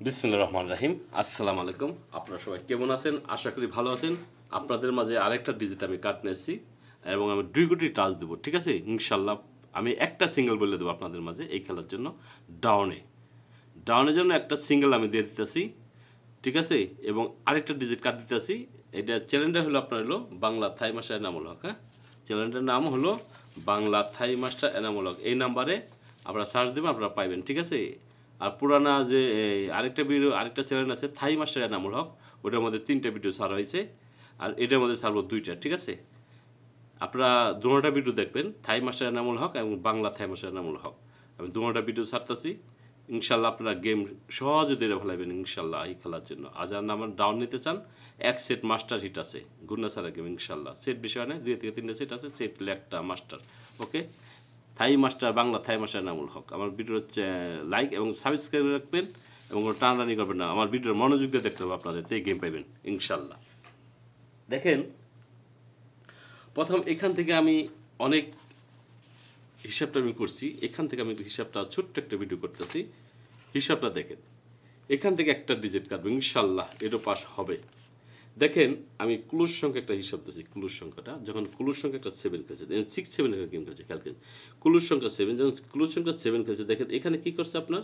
বিসমিল্লাহির রহমানির রহিম। আসসালামু আলাইকুম। আপনারা সবাই কেমন আছেন? আশা করি ভালো আছেন। আপনাদের মাঝে আরেকটা ডিজিট আমি কার্ড নিয়েছি এবং আমি 2 কোটি টাচ দেবো, ঠিক আছে? ইনশাল্লাহ আমি একটা সিঙ্গেল বলে দেবো আপনাদের মাঝে এই খেলার জন্য। ডাউনে ডাউনের জন্য একটা সিঙ্গেল আমি দিয়ে দিতেছি, ঠিক আছে? এবং আরেকটা ডিজিট কার্ড দিতেছি। এটা চ্যানেলটা হলো আপনার হলো বাংলা থাই মাস্টার এনামুল হক। হ্যাঁ, চ্যানেলটার নাম হলো বাংলা থাই মাস্টার এনামুল হক। এই নাম্বারে আপনারা সার্চ দেবেন, আপনারা পাইবেন, ঠিক আছে? আর পুরানা যে আরেকটা ভিডিও, আরেকটা চ্যানেল আছে থাই মাস্টার এনামুল হক, ওটার মধ্যে 3টা ভিডিও ছাড়া হয়েছে, আর এটার মধ্যে ছাড়বো 2টা, ঠিক আছে? আপনারা দুটোটা ভিডিও দেখবেন, থাই মাস্টার এনামুল হক এবং বাংলা থাই মাস্টার এনামুল হক। আমি দুটোটা ভিডিও ছাড়তেছি। ইনশাল্লাহ আপনারা গেম সহজে ধরে ফেলাবেন ইনশাল্লাহ এই খেলার জন্য। আজ আর নাম্বার ডাউন নিতে চান, এক সেট মাস্টার হিট আছে গুন্না সারা গেম ইনশাল্লাহ। সেট বিষয় নয়, 2 থেকে 3টা সেট আছে, সেট একটা মাস্টার। ওকে, থাই মাস্টার বাংলা থাই মাস্টার এনামুল হক। আমার ভিডিও হচ্ছে লাইক এবং সাবস্ক্রাইব রাখবেন এবং টানাটানি করবেন না। আমার ভিডিওর মনোযোগ দিয়ে দেখতে হবে আপনাদের, তাই গেম পাইবেন ইনশাল্লাহ। দেখেন, প্রথম এখান থেকে আমি অনেক হিসাবটা আমি করছি। এখান থেকে আমি হিসাবটা ছোট্ট একটা ভিডিও করতেছি, হিসাবটা দেখেন। এখান থেকে একটা ডিজিট কাটবো ইনশাল্লাহ, এরও পাস হবে। দেখেন, আমি ক্লুজ সংখ্যা একটা হিসাব দিচ্ছি। ক্লুজ সংখ্যাটা যখন ক্লুজ সংখ্যা একটা 7 খেলছে, 6-7 একটা গেম খেলছে, খেয়াল করেন। ক্লুজ সংখ্যা 7, যখন ক্লুজ সংখ্যা 7 খেলছে, দেখেন এখানে কি করছে আপনার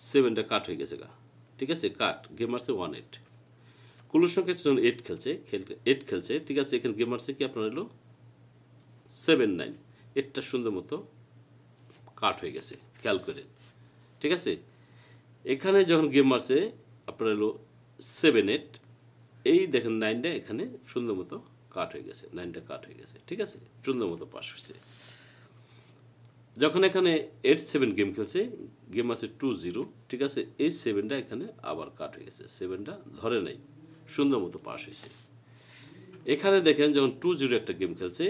7টা কাট হয়ে গেছে গা, ঠিক আছে? কাট গেম মারছে 1-8। ক্লুজ সংখ্যা যখন 8 খেলছে, 8 খেলছে, ঠিক আছে? এখানে গেম মারছে কি আপনার হলো 7-9। এরটা সুন্দর মতো কাট হয়ে গেছে, খেয়াল করেন, ঠিক আছে? এখানে যখন গেম মারছে আপনার হলো 7-8, এই দেখেন 9টা এখানে সুন্দর মতো কাট হয়ে গেছে, 9টা কাট হয়ে গেছে, ঠিক আছে? সুন্দর মতো পাস হয়েছে। যখন এখানে 8-7 গেম খেলছে, গেম আছে 2-0, ঠিক আছে? এই 7টা এখানে আবার কাট হয়ে গেছে, 7টা ধরে নাই, সুন্দর মতো পাস হয়েছে। এখানে দেখেন যখন 2-0 একটা গেম খেলছে,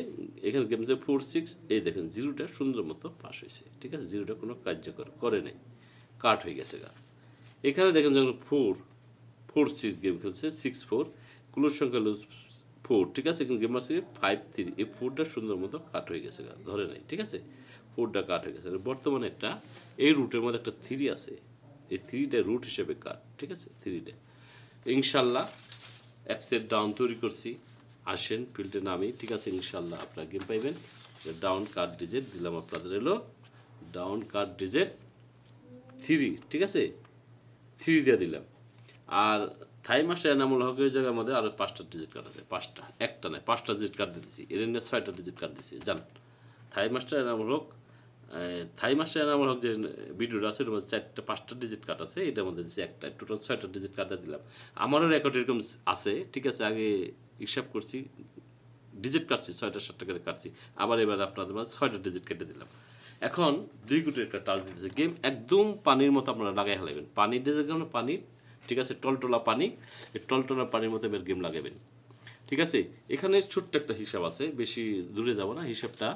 এখানে গেম আছে 4-6, এই দেখেন 0টা সুন্দর মতো পাস হয়েছে, ঠিক আছে? 0টা কোনো কার্যকর করে নাই, কাট হয়ে গেছে গা। এখানে দেখেন যখন 4-6 গেম খেলছে, 6-4, ক্লোজ সংখ্যা হলো 4, ঠিক আছে? এখন গেম আছে 5-3, এই 4টা সুন্দর মতো কাট হয়ে গেছে গা, ধরে নাই, ঠিক আছে? 4টা কাট হয়ে গেছে। বর্তমানে একটা এই রুটের মধ্যে একটা 3 আছে, এই 3টা রুট হিসেবে কাট, ঠিক আছে? 3টা ইনশাল্লাহ এক সেট ডাউন তৈরি করছি। আসেন ফিল্ডে নামি, ঠিক আছে? ইনশাল্লাহ আপনারা গেম পাইবেন। ডাউন কার্ড ডিজিট দিলাম আপনাদের, এলো ডাউন কার্ড ডিজিট 3, ঠিক আছে? 3 দিয়ে দিলাম। আর থাই মাস্টার এনামুল হকের জায়গার মধ্যে আরও 5টা ডিজিট কার্ড আছে, 5টা, একটা নয় 5টা ডিজিট কার্ড দিতেছি। এর নিয়ে 6টা ডিজিট কার্ড দিচ্ছি, জান। থাই মাস্টার এনামুল হক, থাই মাস্টার এনামুল হক যে ভিডিওটা আছে, এর মধ্যে 5টা ডিজিট কার্ড আছে, এটার মধ্যে দিচ্ছি একটা, টোটাল 6টা ডিজিট কার্ড দিলাম। আমারও রেকর্ড এরকম আছে, ঠিক আছে? আগে হিসাব করছি, ডিজিট কাটছি 6টা-7টা করে কাটছি, আবার এবার আপনাদের মাঝে 6টা ডিজিট কেটে দিলাম। এখন 2 কোটির একটা টাচ দিতেছে। গেম একদম পানির মতো আপনারা লাগাই হালাবেন, পানির ডিজিট কেমন পানি, ঠিক আছে? টলটলা পানি, এই টলটলা পানির মতো এবার গেম লাগাবেন, ঠিক আছে? এখানে ছোট্ট একটা হিসাব আছে, বেশি দূরে যাব না। হিসাবটা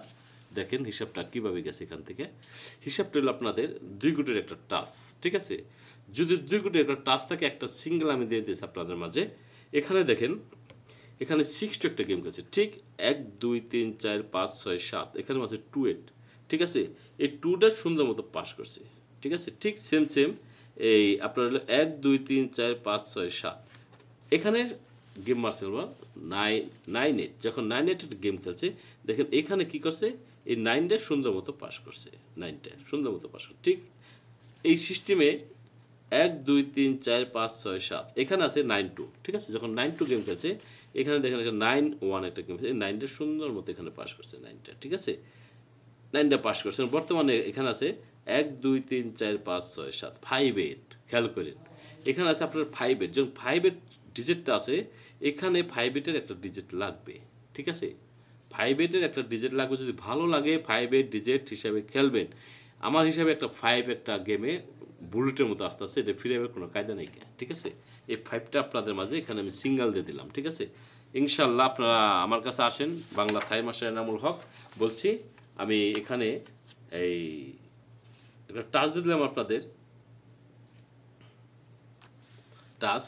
দেখেন, হিসাবটা কীভাবে গেছে এখান থেকে। হিসাবটা হলো আপনাদের 2 কোটির একটা টাচ, ঠিক আছে? যদি 2 কোটির একটা টাচ থাকে, একটা সিঙ্গেল আমি দিয়ে দিয়েছি আপনাদের মাঝে। এখানে দেখেন, এখানে 6 একটা গেম খেলছে, ঠিক 1 2 3 4 5 6 7, এখানে আছে 2-8, ঠিক আছে? এই 2টা সুন্দর মতো পাস করছে, ঠিক আছে? ঠিক সেম সেম এই আপনার হলো 1 2 3 4 5 6 7, এখানে গেম মারছে 9-8। যখন 9-8 গেম খেলছে, দেখেন এখানে কি করছে, এই 9টা সুন্দর মতো পাস করছে, 9টা সুন্দর মতো পাস করছে। ঠিক এই সিস্টেমে 1 2 3 4 5 6 7, এখানে আছে 9-2, ঠিক আছে? যখন 9-2 গেম খেলছে, এখানে দেখেন 9-1 একটা গেম খেলছে, 9টা সুন্দর মতো এখানে পাস করছে, 9টা, ঠিক আছে? 9টা পাস করছে। বর্তমানে এখানে আছে 1 2 3 4 5 6 7, 5-8, খেয়াল করেন। এখানে আছে আপনার 5-8, যখন 5-8 ডিজিটটা আছে, এখানে 5-8-এর একটা ডিজিট লাগবে, ঠিক আছে? 5-8-এর একটা ডিজিট লাগবে, যদি ভালো লাগে 5-8 ডিজিট হিসাবে খেলবেন। আমার হিসাবে একটা 5 একটা গেমে বুলেটের মতো আস্তে আস্তে এটা ফিরে যাবে, কোনো কায়দা নেই, ঠিক আছে? এই 5টা আপনাদের মাঝে এখানে আমি সিঙ্গেল দিয়ে দিলাম, ঠিক আছে? ইনশাল্লাহ আপনারা আমার কাছে আসেন, বাংলা থাই মাস্টার এনামুল হক বলছি আমি। এখানে এই একটা টাচ দিয়ে দিলাম আপনাদের, টাচ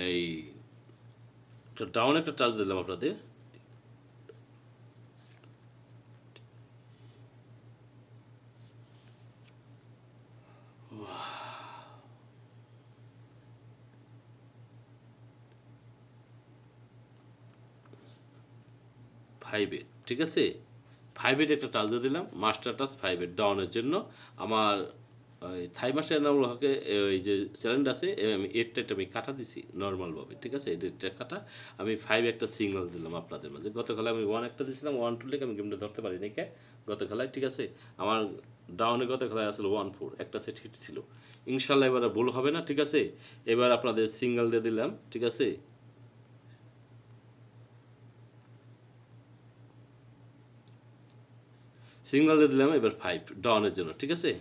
এই ডাউন একটা টাচ দিলাম আপনাদের। 5-8, ঠিক আছে? 5-8 একটা টাচ দিয়ে দিলাম, মাস্টার টাচ 5-8 ডাউনের জন্য। আমার ওই থাই মাস্টার এনামুল হকে ওই যে চ্যালেঞ্জ আছে আমি 8টা আমি কাটা দিছি নর্মালভাবে, ঠিক আছে? 8টা কাটা আমি 5 একটা সিগন্যাল দিলাম আপনাদের মাঝে। গত খেলায় আমি 1 একটা দিয়েছিলাম, 1-2 লেগে আমি গেমটা ধরতে পারি নাই গত খেলায়, ঠিক আছে? আমার ডাউনে গত খেলায় আসলে 1-4 একটা সেট হিট ছিল। ইনশাল্লাহ এবার আর ভুল হবে না, ঠিক আছে? এবার আপনাদের সিঙ্গেল দিয়ে দিলাম, ঠিক আছে? সিঙ্গেল দিয়ে দিলাম এবার 5 ডাউনের জন্য, ঠিক আছে?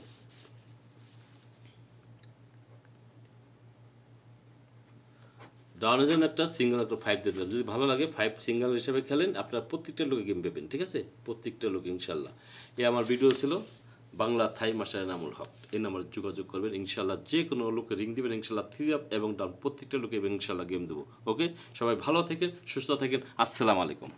ডাউনের জন্য একটা সিঙ্গেল একটা 5 দিয়ে দিলাম। যদি ভালো লাগে 5 সিঙ্গেল হিসেবে খেলেন, আপনার প্রত্যেকটা লোকে গেম পাবেন, ঠিক আছে? প্রত্যেকটা লোক ইনশাল্লাহ। এই আমার ভিডিও ছিল বাংলা থাই মাস্টার এনামুল হক। এই নাম্বারে যোগাযোগ করবেন ইনশাল্লাহ। যে কোনো লোকে রিং দিবেন ইনশাল্লাহ, 3 আপ এবং ডাউন প্রত্যেকটা লোকে ইনশাল্লাহ গেম দেবো। ওকে, সবাই ভালো থাকেন, সুস্থ থাকেন। আসসালামু আলাইকুম।